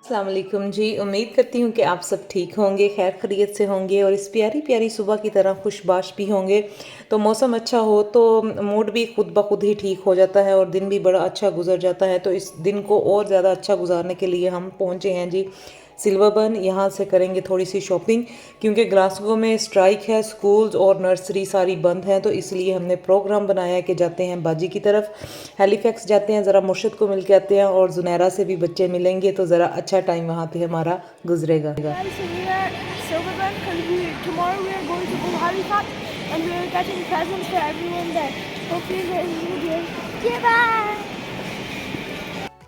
अस्सलाम वालेकुम जी। उम्मीद करती हूँ कि आप सब ठीक होंगे, खैर खैरियत से होंगे और इस प्यारी प्यारी सुबह की तरह खुशबाश भी होंगे। तो मौसम अच्छा हो तो मूड भी खुद ब खुद ही ठीक हो जाता है और दिन भी बड़ा अच्छा गुजर जाता है। तो इस दिन को और ज़्यादा अच्छा गुजारने के लिए हम पहुँचे हैं जी सिल्वर बर्न। यहाँ से करेंगे थोड़ी सी शॉपिंग क्योंकि ग्लासगो में स्ट्राइक है, स्कूल्स और नर्सरी सारी बंद हैं। तो इसलिए हमने प्रोग्राम बनाया कि जाते हैं बाजी की तरफ, हेलीफैक्स जाते हैं, ज़रा मुर्शद को मिल के आते हैं और जुनैरा से भी बच्चे मिलेंगे तो ज़रा अच्छा टाइम वहाँ पे हमारा गुजरेगा।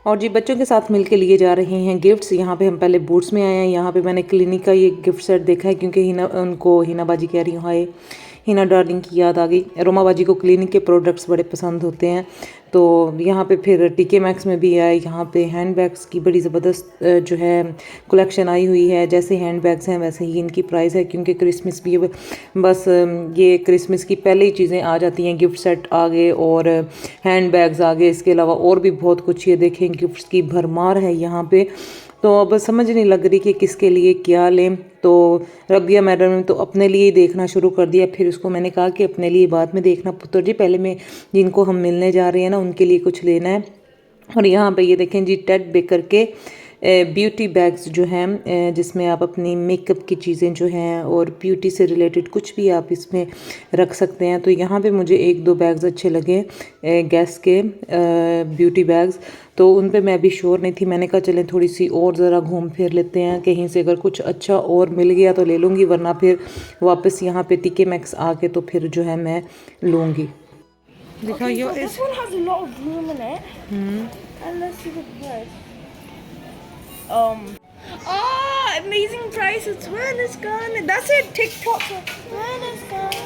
और जी बच्चों के साथ मिलके लिए जा रहे हैं गिफ्ट्स। यहाँ पे हम पहले बूट्स में आए हैं। यहाँ पे मैंने क्लिनिक का ये गिफ्ट सेट देखा है क्योंकि हिना बाजी कह रही हूँ, हाय हिना डार्लिंग की याद आ गई। रोमा बाजी को क्लिनिक के प्रोडक्ट्स बड़े पसंद होते हैं। तो यहाँ पे फिर टीके मैक्स में भी आए। यहाँ पे हैंड बैग्स की बड़ी ज़बरदस्त जो है कलेक्शन आई हुई है। जैसे हैंड बैग्स हैं वैसे ही इनकी प्राइस है क्योंकि क्रिसमस भी बस ये क्रिसमस की पहले ही चीज़ें आ जाती हैं। गिफ्ट सेट आ गए और हैंड बैग्स आ गए। इसके अलावा और भी बहुत कुछ ये देखें गिफ्ट्स की भरमार है यहाँ पे। तो अब समझ नहीं लग रही कि किसके लिए क्या लें। तो रबिया मैडम ने तो अपने लिए ही देखना शुरू कर दिया। फिर उसको मैंने कहा कि अपने लिए बाद में देखना पुत्र जी, पहले मैं जिनको हम मिलने जा रहे हैं ना उनके लिए कुछ लेना है। और यहाँ पे ये देखें जी टेड बेकर के ब्यूटी बैग्स जो हैं जिसमें आप अपनी मेकअप की चीज़ें जो हैं और ब्यूटी से रिलेटेड कुछ भी आप इसमें रख सकते हैं। तो यहाँ पे मुझे एक दो बैग्स अच्छे लगे गैस के ब्यूटी बैग्स। तो उन पे मैं अभी श्योर नहीं थी। मैंने कहा चलें थोड़ी सी और ज़रा घूम फिर लेते हैं, कहीं से अगर कुछ अच्छा और मिल गया तो ले लूँगी, वरना फिर वापस यहाँ पे टीके मैक्स आके तो फिर जो है मैं लूँगी। दिखाओ यो इस amazing price. It's when it's gone. That's it. TikTok. When it's gone.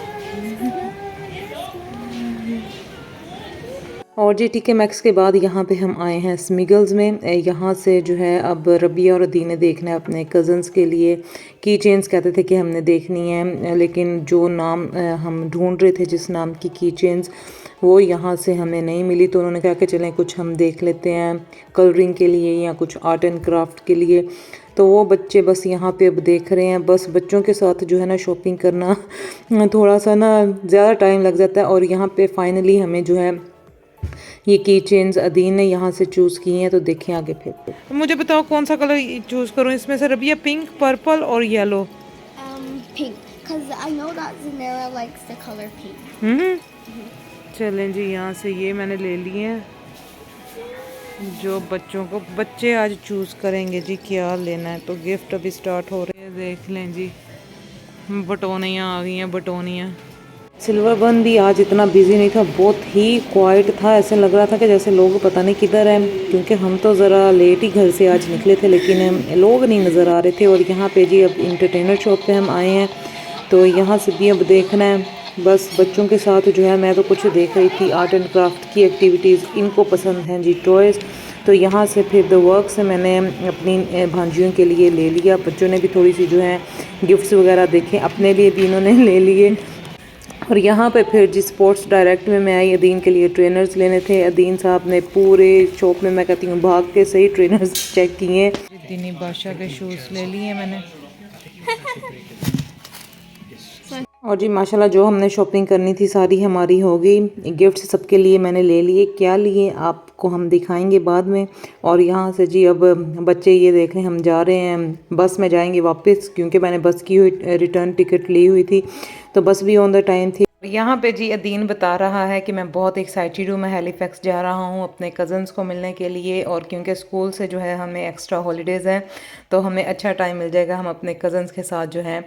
और जी टीके मैक्स के बाद यहाँ पे हम आए हैं स्मिगल्स में। यहाँ से जो है अब रबिया और अदीन ने देखना है अपने कज़न्स के लिए की चेन्स। कहते थे कि हमने देखनी है, लेकिन जो नाम हम ढूंढ रहे थे जिस नाम की चेन्स वो यहाँ से हमें नहीं मिली। तो उन्होंने कहा कि चलें कुछ हम देख लेते हैं कलरिंग के लिए या कुछ आर्ट एंड क्राफ्ट के लिए। तो वो बच्चे बस यहाँ पे अब देख रहे हैं। बस बच्चों के साथ जो है ना शॉपिंग करना थोड़ा सा ना ज़्यादा टाइम लग जाता है। और यहाँ पे फाइनली हमें जो है ये की चेन्स अदीन ने यहाँ से चूज़ की हैं। तो देखें आगे फिर। मुझे बताओ कौन सा कलर चूज़ करूँ इसमें से रबिया? पिंक, पर्पल और yellow? Pink, because I know that Zanera likes the color pink. चलें जी यहाँ से ये मैंने ले लिए हैं जो बच्चों को बच्चे आज चूज़ करेंगे जी क्या लेना है। तो गिफ्ट अभी स्टार्ट हो रहे हैं। देख लें जी बटोनियाँ आ गई हैं, बटोनियाँ। सिल्वर बर्न भी आज इतना बिजी नहीं था, बहुत ही क्वाइट था। ऐसे लग रहा था कि जैसे लोग पता नहीं किधर हैं, क्योंकि हम तो ज़रा लेट ही घर से आज निकले थे, लेकिन लोग नहीं नज़र आ रहे थे। और यहाँ पे जी अब इंटरटेनर शॉप पे हम आए हैं तो यहाँ से भी अब देखना है बस बच्चों के साथ जो है। मैं तो कुछ देख रही थी आर्ट एंड क्राफ्ट की एक्टिविटीज़, इनको पसंद हैं जी टॉयज़। तो यहाँ से फिर द वर्क से मैंने अपनी भांजियों के लिए ले लिया। बच्चों ने भी थोड़ी सी जो है गिफ्ट्स वगैरह देखे, अपने लिए भी इन्होंने ले लिए। और यहाँ पे फिर जी स्पोर्ट्स डायरेक्ट में मैं आई अदीन के लिए ट्रेनर्स लेने थे। अदीन साहब ने पूरे शॉप में मैं कहती हूँ भाग के सही ट्रेनर्स चेक किए। दीनी बादशाह के शूज़ ले लिए मैंने। और जी माशाल्लाह जो हमने शॉपिंग करनी थी सारी हमारी हो गई। गिफ्ट्स सबके लिए मैंने ले लिए। क्या लिए आपको हम दिखाएंगे बाद में। और यहाँ से जी अब बच्चे ये देख रहे हैं हम जा रहे हैं बस में जाएंगे वापस, क्योंकि मैंने बस की हुई रिटर्न टिकट ली हुई थी तो बस भी ऑन द टाइम थी। यहाँ पे जी अदीन बता रहा है कि मैं बहुत एक्साइटेड हूँ, मैं हेलीफैक्स जा रहा हूँ अपने कज़न्स को मिलने के लिए। और क्योंकि स्कूल से जो है हमें एक्स्ट्रा हॉलीडेज़ हैं तो हमें अच्छा टाइम मिल जाएगा, हम अपने कज़न्स के साथ जो है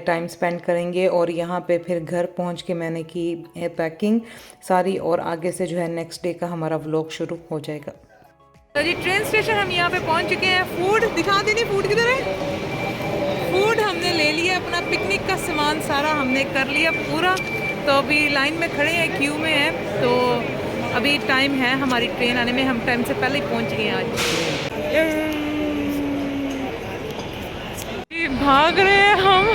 टाइम स्पेंड करेंगे। और यहाँ पे फिर घर पहुँच के मैंने की पैकिंग सारी और आगे से जो है नेक्स्ट डे का हमारा व्लॉग शुरू हो जाएगा। तो जी ट्रेन स्टेशन हम यहाँ पे पहुँच चुके हैं। फूड दिखा देनी, फूड किधर है? फूड हमने ले लिया, अपना पिकनिक का सामान सारा हमने कर लिया पूरा। तो अभी लाइन में खड़े हैं, क्यू में हैं। तो अभी टाइम है हमारी ट्रेन आने में, हम टाइम से पहले ही पहुंच गए हैं आज। भाग रहे हैं हम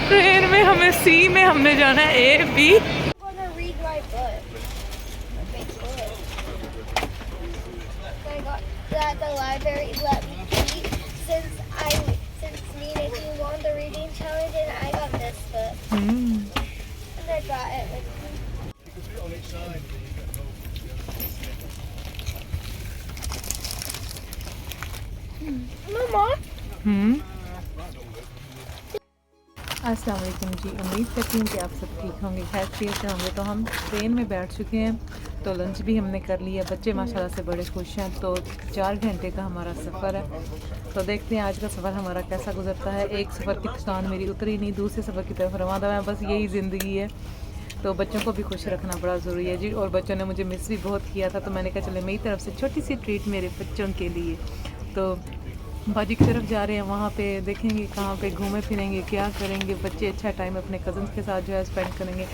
ट्रेन में, हमें सी में हमने जाना है A B. at the library reading challenge and I got this book. And I brought it with me. Mama? अस्सलाम वालेकुम जी। उम्मीद करती हूँ कि आप सब ठीक होंगे, खैर खैरियत से होंगे। तो हम ट्रेन में बैठ चुके हैं, तो लंच भी हमने कर लिया। बच्चे माशाल्लाह से बड़े खुश हैं। तो 4 घंटे का हमारा सफ़र है, तो देखते हैं आज का सफ़र हमारा कैसा गुजरता है। एक सफ़र की थकान मेरी उतरी नहीं, दूसरे सफ़र की तरफ रवाना है। बस यही ज़िंदगी है, तो बच्चों को भी खुश रखना बड़ा ज़रूरी है जी। और बच्चों ने मुझे मिस भी बहुत किया था, तो मैंने कहा चले मेरी तरफ से छोटी सी ट्रीट मेरे बच्चों के लिए। तो बाजी की तरफ जा रहे हैं, वहाँ पे देखेंगे कहाँ पे घूमे फिरेंगे, क्या करेंगे। बच्चे अच्छा टाइम अपने कज़न्स के साथ जो है स्पेंड करेंगे,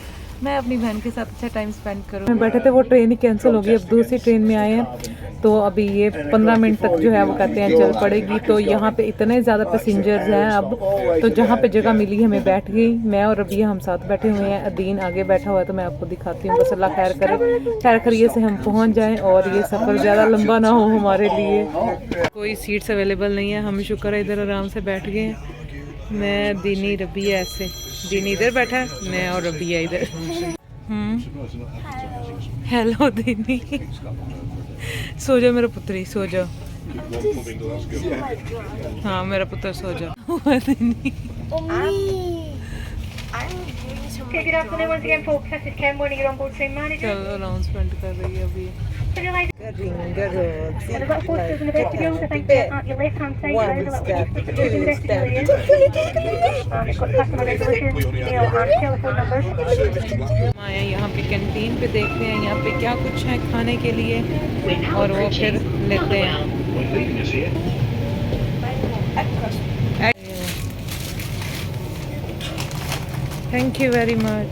मैं अपनी बहन के साथ अच्छा टाइम स्पेंड करूँ। मैं बैठे थे, वो ट्रेन ही कैंसिल हो गई, अब दूसरी ट्रेन में आए हैं। तो अभी ये 15 मिनट तक जो है वो कहते हैं चल पड़ेगी। तो यहाँ पे इतने ज़्यादा पैसेंजर्स हैं अब, तो जहाँ पे जगह मिली हमें बैठ गई। मैं और रबिया हम साथ बैठे हुए हैं, अदीन आगे बैठा हुआ है, तो मैं आपको दिखाती हूँ। बस अल्लाह खैर करे, खैर खैरियत से हम पहुँच जाएँ और ये सफ़र ज़्यादा लंबा ना हो हमारे लिए। कोई सीट्स अवेलेबल नहीं है, हम शुक्र है इधर आराम से बैठ गए हैं। मैं दीनी रबिया ऐसे, दीनी इधर बैठा है, मैं और रबिया इधर। हेलो दीनी, सो जाओ मेरा पुत्री, सो जाओ। हाँ मेरा पुत्र सो जाओ। दीनी Okay, good afternoon once again, folks. This is Ken, one of your onboard train managers. चलो अनाउंसमेंट कर रही है अभी। And I've got 4 stairs in the vestibule, so thank you. On your left-hand side, there is a little in the vestibule here. It's got customer resolution, email and telephone numbers. हम आए हैं यहाँ पे canteen पे, देखते हैं यहाँ पे क्या कुछ है खाने के लिए और वो फिर लेते हैं। थैंक यू वेरी मच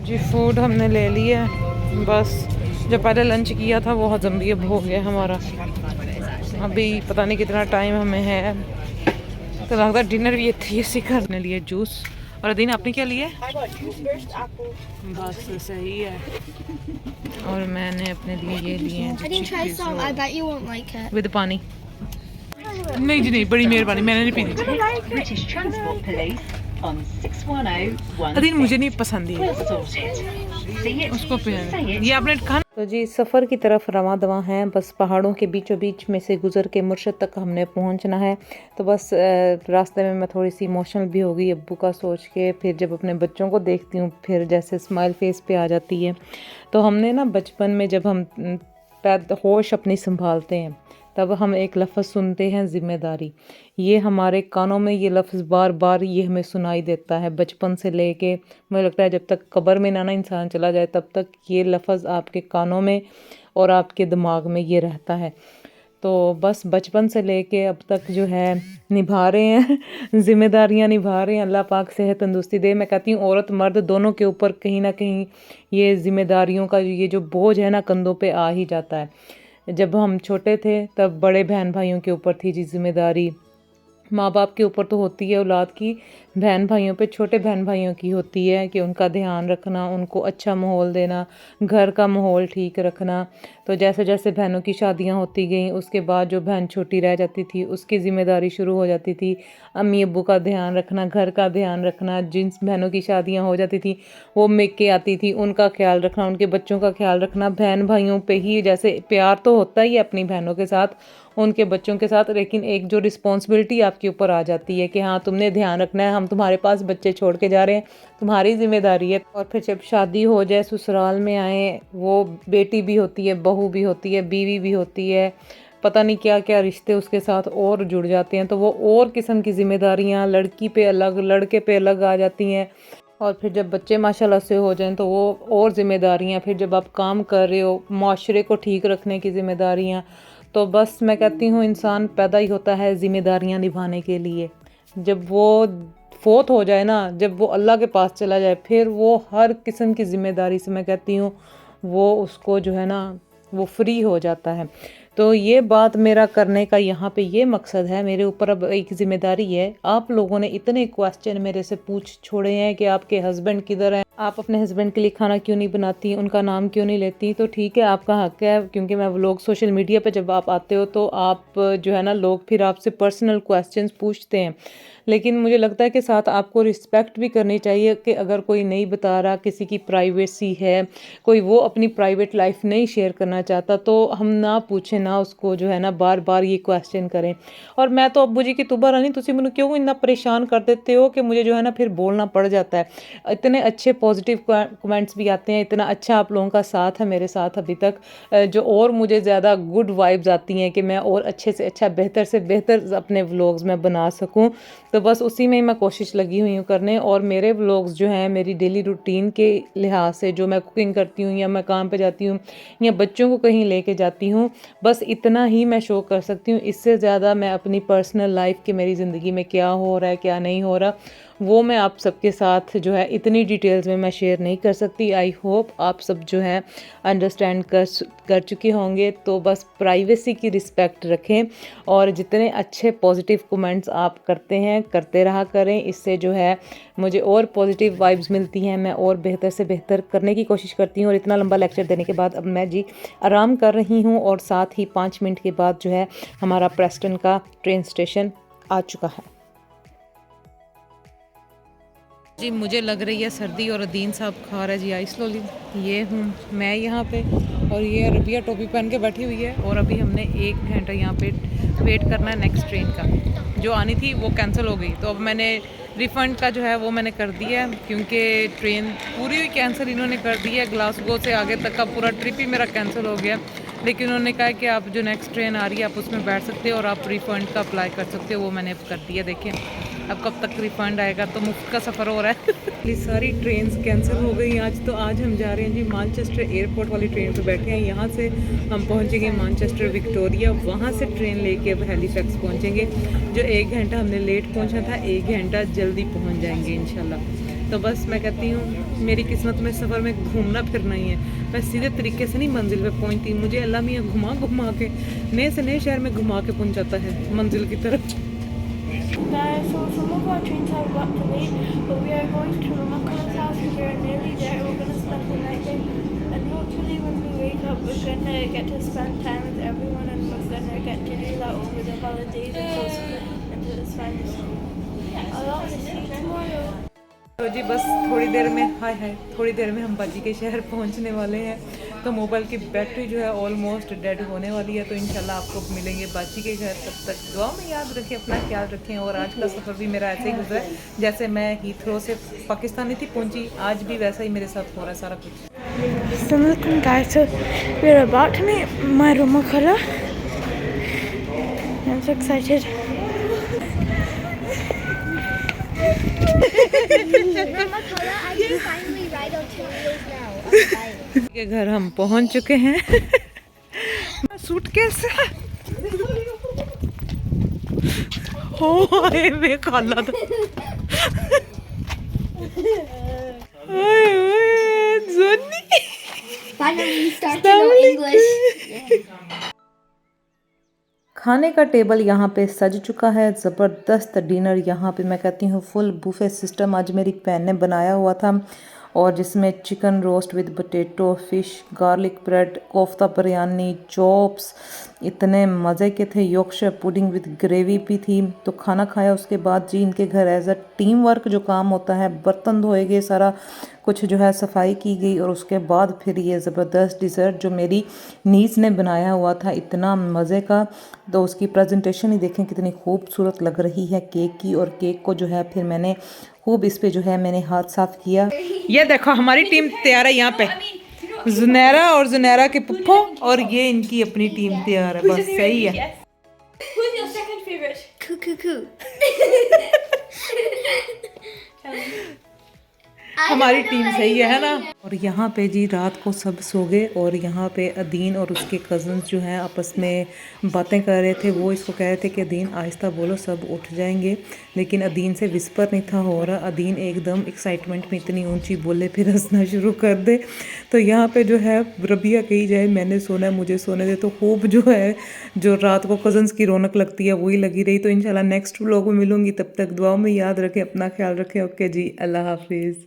जी। फूड हमने ले लिया, बस जो पहले लंच किया था वो हजम भी अब हो गया हमारा। अभी पता नहीं कितना टाइम हमें है, तो लगता है डिनर भी इसी करने लिए। जूस। और अदीन आपने क्या लिया? बस सही है। और मैंने अपने लिए ये लिए हैं विद पानी। नहीं जी नहीं, बड़ी मेहरबानी, मैंने नहीं पीनी। अदीन मुझे नहीं पसंद है उसको पीना। ये आपने खाना। तो जी सफ़र की तरफ रवां दवा हैं, बस पहाड़ों के बीचों बीच में से गुज़र के मुर्शद तक हमने पहुंचना है। तो बस रास्ते में मैं थोड़ी सी इमोशनल भी हो गई अब्बू का सोच के। फिर जब अपने बच्चों को देखती हूँ, फिर जैसे स्माइल फेस पे आ जाती है। तो हमने ना बचपन में जब हम होश अपनी संभालते हैं, तब हम एक लफ्ज़ सुनते हैं ज़िम्मेदारी। ये हमारे कानों में ये लफ्ज़ बार बार ये हमें सुनाई देता है बचपन से लेके, मुझे लगता है जब तक कब्र में ना इंसान चला जाए तब तक ये लफ्ज़ आपके कानों में और आपके दिमाग में ये रहता है। तो बस बचपन से लेके अब तक जो है निभा रहे हैं, ज़िम्मेदारियां निभा रहे हैं। अल्लाह पाक सेहत तंदुरुस्ती दे। मैं कहती हूँ औरत मर्द दोनों के ऊपर कहीं ना कहीं ये ज़िम्मेदारियों का ये जो बोझ है ना कंधों पे आ ही जाता है। जब हम छोटे थे तब बड़े बहन भाइयों के ऊपर थी जी जिम्मेदारी, माँ बाप के ऊपर तो होती है औलाद की, बहन भाइयों पे छोटे बहन भाइयों की होती है कि उनका ध्यान रखना, उनको अच्छा माहौल देना, घर का माहौल ठीक रखना। तो जैसे जैसे बहनों की शादियां होती गईं, उसके बाद जो बहन छोटी रह जाती थी उसकी ज़िम्मेदारी शुरू हो जाती थी, अम्मी अब्बू का ध्यान रखना, घर का ध्यान रखना। जिन बहनों की शादियां हो जाती थी वो मेके आती थी, उनका ख्याल रखना, उनके बच्चों का ख्याल रखना। बहन भाइयों पे ही जैसे प्यार तो होता ही है अपनी बहनों के साथ, उनके बच्चों के साथ, लेकिन एक जो रिस्पॉन्सिबिलिटी आपके ऊपर आ जाती है कि हाँ तुमने ध्यान रखना है, हम तुम्हारे पास बच्चे छोड़ के जा रहे हैं, तुम्हारी जिम्मेदारी है। और फिर जब शादी हो जाए, ससुराल में आए, वो बेटी भी होती है, बहू भी होती है, बीवी भी होती है, पता नहीं क्या क्या रिश्ते उसके साथ और जुड़ जाते हैं। तो वो और किस्म की जिम्मेदारियाँ लड़की पे अलग, लड़के पे अलग आ जाती हैं। और फिर जब बच्चे माशाल्लाह से हो जाएं तो वो और ज़िम्मेदारियाँ। फिर जब आप काम कर रहे हो, माशरे को ठीक रखने की ज़िम्मेदारियाँ। तो बस मैं कहती हूँ इंसान पैदा ही होता है ज़िम्मेदारियाँ निभाने के लिए। जब वो फोत हो जाए ना, जब वो अल्लाह के पास चला जाए, फिर वो हर किस्म की ज़िम्मेदारी से मैं कहती हूँ वो उसको जो है ना वो फ्री हो जाता है। तो ये बात मेरा करने का यहाँ पे ये मकसद है, मेरे ऊपर अब एक ज़िम्मेदारी है। आप लोगों ने इतने क्वेश्चन मेरे से पूछ छोड़े हैं कि आपके हस्बैंड किधर हैं, आप अपने हस्बैंड के लिए खाना क्यों नहीं बनाती, उनका नाम क्यों नहीं लेती? तो ठीक है, आपका हक है, क्योंकि मैं व्लॉग सोशल मीडिया पे जब आप आते हो तो आप जो है ना, लोग फिर आपसे पर्सनल क्वेश्चंस पूछते हैं। लेकिन मुझे लगता है कि साथ आपको रिस्पेक्ट भी करनी चाहिए कि अगर कोई नहीं बता रहा, किसी की प्राइवेसी है, कोई वो अपनी प्राइवेट लाइफ नहीं शेयर करना चाहता, तो हम ना पूछें, ना उसको जो है ना बार बार ये क्वेश्चन करें। और मैं तो अब्बू जी की तुबा रानी, तुसी मैनू क्यों इतना परेशान कर देते हो कि मुझे जो है ना फिर बोलना पड़ जाता है। इतने अच्छे पॉजिटिव कमेंट्स भी आते हैं, इतना अच्छा आप लोगों का साथ है मेरे साथ अभी तक, जो और मुझे ज़्यादा गुड वाइब्स आती हैं कि मैं और अच्छे से अच्छा, बेहतर से बेहतर अपने व्लॉग्स में बना सकूं। तो बस उसी में ही मैं कोशिश लगी हुई हूँ करने। और मेरे व्लॉग्स जो हैं मेरी डेली रूटीन के लिहाज से, जो मैं कुकिंग करती हूँ या मैं काम पे जाती हूँ या बच्चों को कहीं लेके जाती हूँ, बस इतना ही मैं शो कर सकती हूँ। इससे ज़्यादा मैं अपनी पर्सनल लाइफ की, मेरी ज़िंदगी में क्या हो रहा है क्या नहीं हो रहा, वो मैं आप सबके साथ जो है इतनी डिटेल्स में मैं शेयर नहीं कर सकती। आई होप आप सब जो है अंडरस्टैंड कर चुके होंगे। तो बस प्राइवेसी की रिस्पेक्ट रखें और जितने अच्छे पॉजिटिव कमेंट्स आप करते हैं करते रहा करें। इससे जो है मुझे और पॉजिटिव वाइब्स मिलती हैं, मैं और बेहतर से बेहतर करने की कोशिश करती हूँ। और इतना लंबा लेक्चर देने के बाद अब मैं जी आराम कर रही हूँ और साथ ही 5 मिनट के बाद जो है हमारा प्रेस्टन का ट्रेन स्टेशन आ चुका है। जी मुझे लग रही है सर्दी और अदीन साहब खा रहा है जी आइस लोली। ये हूँ मैं यहाँ पे और ये रबिया टोपी पहन के बैठी हुई है। और अभी हमने 1 घंटा यहाँ पे वेट करना है नेक्स्ट ट्रेन का, जो आनी थी वो कैंसिल हो गई। तो अब मैंने रिफ़ंड का जो है वो मैंने कर दिया है, क्योंकि ट्रेन पूरी हुई कैंसिल इन्होंने कर दी है। ग्लासगो से आगे तक का पूरा ट्रिप ही मेरा कैंसिल हो गया। लेकिन उन्होंने कहा कि आप जो नेक्स्ट ट्रेन आ रही है आप उसमें बैठ सकते हो और आप रिफ़ंड का अप्लाई कर सकते हो। वो मैंने अब कर दिया। देखिए अब कब तक रिफ़ंड आएगा, तो मुफ्त का सफ़र हो रहा है। ये सारी ट्रेन्स कैंसिल हो गई आज। तो आज हम जा रहे हैं जी मानचेस्टर एयरपोर्ट वाली ट्रेन पर बैठे हैं। यहाँ से हम पहुँचेंगे मानचेस्टर विक्टोरिया, वहाँ से ट्रेन लेके अब हैलीफैक्स पहुँचेंगे। जो 1 घंटा हमने लेट पहुँचा था, 1 घंटा जल्दी पहुँच जाएंगे इंशाल्लाह। तो बस मैं कहती हूँ मेरी किस्मत में सफ़र में घूमना फिरना ही है। मैं सीधे तरीके से नहीं मंजिल पे पहुँचती, मुझे अल्लाह मियाँ घुमा घुमा के नए से नए शहर में घुमा के पहुँचाता है मंजिल की तरफ। Guys, so some of our trains have got delayed, but we are going to Ramaka's house and we are nearly there. We're going to spend the night there, and hopefully when we wake up we're going to get to spend time with everyone, and we're going to get to do that over the holidays until Spanish. I'll also see you tomorrow. तो जी बस थोड़ी देर में थोड़ी देर में हम बाजी के शहर पहुंचने वाले हैं। तो मोबाइल की बैटरी जो है ऑलमोस्ट डेड होने वाली है। तो इंशाल्लाह आपको मिलेंगे बाजी के घर। तब तक दुआ में याद रखें, अपना ख्याल रखें। और आज का सफ़र भी मेरा ऐसे ही गुजरा, जैसे मैं हीथ्रो से पाकिस्तानी थी पहुंची, आज भी वैसा ही मेरे साथ हो रहा है सारा कुछ। Assalamualaikum guys, so we're about to meet my Ramakala. I'm so excited. Ramakala, I can finally ride on 2 wheels now. On the bike. के घर हम पहुंच चुके हैं। सूटकेस हो आए वे खाला था। Finally, you start to know English. खाने का टेबल यहाँ पे सज चुका है, ज़बरदस्त डिनर यहाँ पे मैं कहती हूँ फुल बुफे सिस्टम आज मेरी बहन ने बनाया हुआ था। और जिसमें chicken roast with potato, fish, garlic bread, kofta biryani, chops इतने मज़े के थे। यॉर्कशायर पुडिंग विद ग्रेवी भी थी। तो खाना खाया उसके बाद जी इनके घर एज अ टीम वर्क जो काम होता है, बर्तन धोए गए, सारा कुछ जो है सफाई की गई। और उसके बाद फिर ये ज़बरदस्त डिज़र्ट जो मेरी नीस ने बनाया हुआ था, इतना मज़े का। तो उसकी प्रेजेंटेशन ही देखें कितनी खूबसूरत लग रही है केक की। और केक को जो है फिर मैंने खूब इस पे जो है मैंने हाथ साफ़ किया। ये देखो हमारी टीम तैयार है यहाँ पे, जुनैरा और जुनैरा के पुप्पो, और ये इनकी अपनी टीम तैयार है। बस सही है। Who's your second favorite? Coo. हमारी टीम सही है ना। और यहाँ पे जी रात को सब सो गए और यहाँ पे अदीन और उसके कज़न्स जो हैं आपस में बातें कर रहे थे। वो इसको कह रहे थे कि अदीन आहिस्ता बोलो सब उठ जाएंगे, लेकिन अदीन से विस्पर नहीं था हो रहा। अदीन एकदम एक्साइटमेंट में इतनी ऊंची बोले फिर हंसना शुरू कर दे। तो यहाँ पे जो है रबिया कही जाए मैंने सोना है मुझे सोने दे, तो खूब जो है जो रात को कज़न्स की रौनक लगती है वही लगी रही। तो इंशाल्लाह नेक्स्ट व्लॉग में मिलूंगी, तब तक दुआओं में याद रखें, अपना ख्याल रखें। ओके जी, अल्लाह हाफिज़।